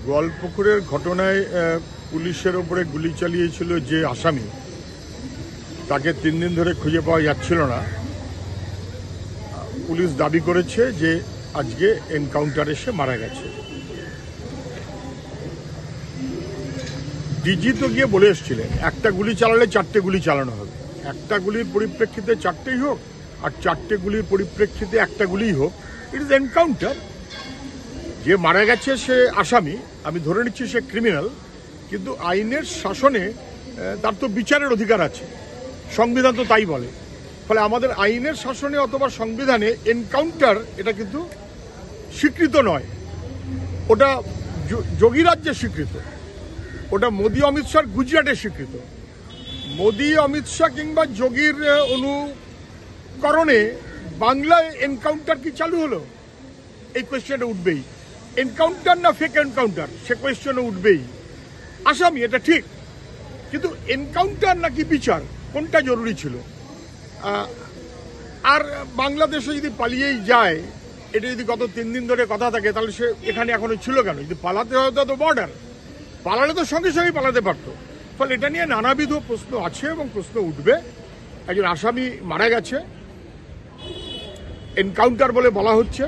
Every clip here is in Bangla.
গোয়ালপুকুরের ঘটনায় পুলিশের ওপরে গুলি চালিয়েছিল যে আসামি, তাকে 3 দিন ধরে খুঁজে পাওয়া যাচ্ছিল না। পুলিশ দাবি করেছে যে আজকে এনকাউন্টারে সে মারা গেছে। ডিজি তো গিয়ে বলে এসেছিলেন একটা গুলি চালালে 4টে গুলি চালানো হবে, একটা গুলির পরিপ্রেক্ষিতে 4টেই হোক আর 4টে গুলির পরিপ্রেক্ষিতে একটা গুলিই হোক, ইট ইজ এনকাউন্টার। যে মারা গেছে সে আসামি, আমি ধরে নিচ্ছি সে ক্রিমিনাল, কিন্তু আইনের শাসনে তার তো বিচারের অধিকার আছে, সংবিধান তো তাই বলে। ফলে আমাদের আইনের শাসনে অথবা সংবিধানে এনকাউন্টার এটা কিন্তু স্বীকৃত নয়, ওটা যোগী রাজ্যে স্বীকৃত, ওটা মোদি অমিত শাহ গুজরাটে স্বীকৃত। মোদি অমিত শাহ কিংবা যোগীর অনুকরণে বাংলায় এনকাউন্টার কি চালু হলো, এই কোয়েশ্চেনটা উঠবেই। এনকাউন্টার না ফেক এনকাউন্টার, সে কোয়েশ্চেনও উঠবেই। আসামি এটা ঠিক, কিন্তু এনকাউন্টার নাকি বিচার, কোনটা জরুরি ছিল? আর বাংলাদেশে যদি পালিয়েই যায়, এটা যদি গত 3 দিন ধরে কথা থাকে, তাহলে সে এখানে এখনো ছিল কেন? যদি পালাতে হতো তো বর্ডার, পালালে তো সঙ্গে সঙ্গেই পালাতে পারতো। ফলে এটা নিয়ে নানাবিধ প্রশ্ন আছে এবং প্রশ্ন উঠবে। একজন আসামি মারা গেছে, এনকাউন্টার বলে বলা হচ্ছে,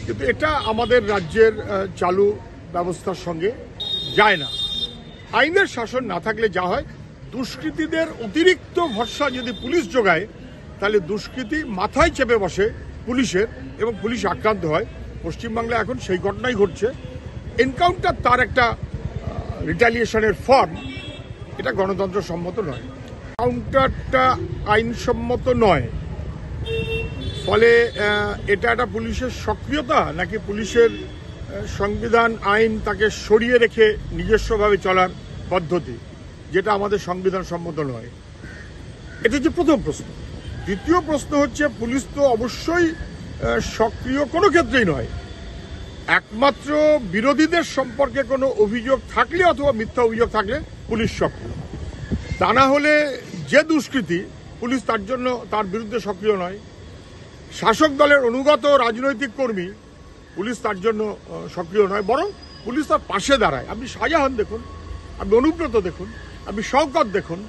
কিন্তু এটা আমাদের রাজ্যের চালু ব্যবস্থার সঙ্গে যায় না। আইনের শাসন না থাকলে যা হয়, দুষ্কৃতীদের অতিরিক্ত ভরসা যদি পুলিশ যোগায়, তাহলে দুষ্কৃতী মাথায় চেপে বসে পুলিশের এবং পুলিশ আক্রান্ত হয়। পশ্চিমবাংলায় এখন সেই ঘটনাই ঘটছে। এনকাউন্টার তার একটা রিটালিয়েশনের ফর্ম, এটা গণতন্ত্র সম্মত নয়। এনকাউন্টারটা আইনসম্মত নয়, ফলে এটা একটা পুলিশের সক্রিয়তা নাকি পুলিশের সংবিধান আইন তাকে সরিয়ে রেখে নিজস্বভাবে চলার পদ্ধতি, যেটা আমাদের সংবিধান সম্মত নয়। এটা হচ্ছে প্রথম প্রশ্ন। দ্বিতীয় প্রশ্ন হচ্ছে, পুলিশ তো অবশ্যই সক্রিয় কোনো ক্ষেত্রেই নয়, একমাত্র বিরোধীদের সম্পর্কে কোনো অভিযোগ থাকলে অথবা মিথ্যা অভিযোগ থাকলে পুলিশ সক্রিয়। তা না হলে যে দুষ্কৃতী, পুলিশ তার জন্য তার বিরুদ্ধে সক্রিয় নয়। শাসক দলের অনুগত রাজনৈতিক কর্মী, পুলিশ তার জন্য সক্রিয় নয়, বরং পুলিশ তার পাশে দাঁড়ায়। আপনি শাহজাহান দেখুন, আপনি অনুব্রত দেখুন, আপনি শওকত দেখুন,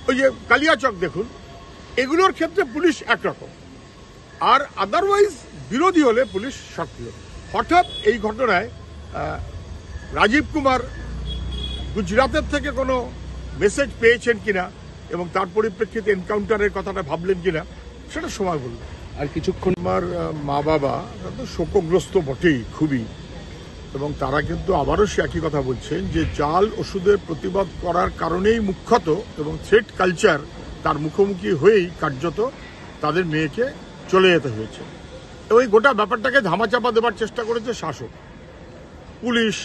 ওই যে কালিয়াচক দেখুন, এগুলোর ক্ষেত্রে পুলিশ একরকম, আর আদারওয়াইজ বিরোধী হলে পুলিশ সক্রিয়। হঠাৎ এই ঘটনায় রাজীব কুমার গুজরাটের থেকে কোনো মেসেজ পেয়েছেন কিনা এবং তার পরিপ্রেক্ষিতে এনকাউন্টারের কথাটা ভাবলেন কিনা, সেটা সময় বলবে। আর কিছুক্ষণ আমার মা বাবা তো শোকগ্রস্ত বটেই খুবই, এবং তারা কিন্তু আবারও সে একই কথা বলছেন যে জাল ওষুধের প্রতিবাদ করার কারণেই মুখ্যত এবং থ্রেট কালচার তার মুখোমুখি হয়েই কার্যত তাদের মেয়েকে চলে যেতে হয়েছে। এবং এই গোটা ব্যাপারটাকে ধামাচাপা দেবার চেষ্টা করেছে শাসক, পুলিশ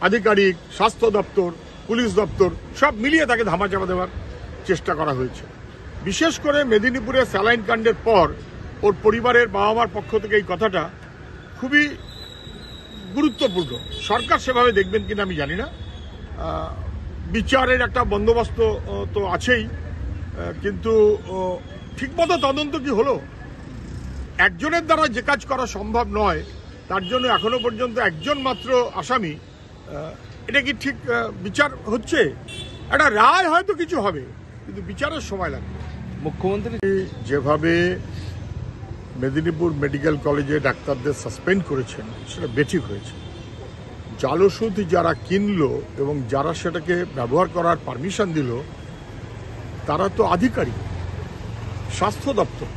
আধিকারিক, স্বাস্থ্য দপ্তর, পুলিশ দপ্তর, সব মিলিয়ে তাকে ধামাচাপা দেওয়ার চেষ্টা করা হয়েছে। বিশেষ করে মেদিনীপুরে স্যালাইন কাণ্ডের পর ওর পরিবারের বাবা মার পক্ষ থেকে এই কথাটা খুবই গুরুত্বপূর্ণ। সরকার সেভাবে দেখবেন কিনা আমি জানি না, বিচারের একটা বন্দোবস্ত তো আছেই, কিন্তু ঠিকমতো তদন্ত কি হলো? একজনের দ্বারা যে কাজ করা সম্ভব নয়, তার জন্য এখনো পর্যন্ত একজন মাত্র আসামি, এটা কি ঠিক বিচার হচ্ছে? একটা রায় হয়তো কিছু হবে, কিন্তু বিচারের সময় লাগবে। মুখ্যমন্ত্রী যেভাবে মেদিনীপুর মেডিকেল কলেজে ডাক্তারদের সাসপেন্ড করেছেন, সেটা বেঠিক হয়েছে। জাল ওষুধ যারা কিনলো এবং যারা সেটাকে ব্যবহার করার পারমিশন দিল, তারা তো আধিকারিক, স্বাস্থ্য দপ্তর।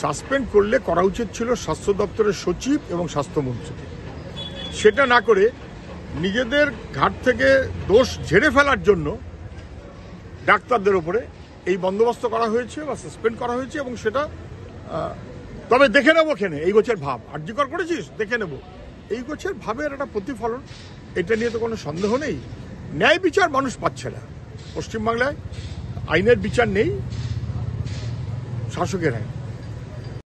সাসপেন্ড করলে করা উচিত ছিল স্বাস্থ্য দপ্তরের সচিব এবং স্বাস্থ্যমন্ত্রী। সেটা না করে নিজেদের ঘাট থেকে দোষ ঝেড়ে ফেলার জন্য ডাক্তারদের উপরে এই বন্দোবস্ত করা হয়েছে বা সাসপেন্ড করা হয়েছে। এবং সেটা তবে দেখে নেবো খেনে, এই গোছের ভাব, আর্যকর করেছিস দেখে নেব, এই গোছের ভাবের একটা প্রতিফলন। এটা নিয়ে তো কোনো সন্দেহ নেই। ন্যায় বিচার মানুষ পাচ্ছে না। পশ্চিমবাংলায় আইনের বিচার নেই, শাসকের আইন।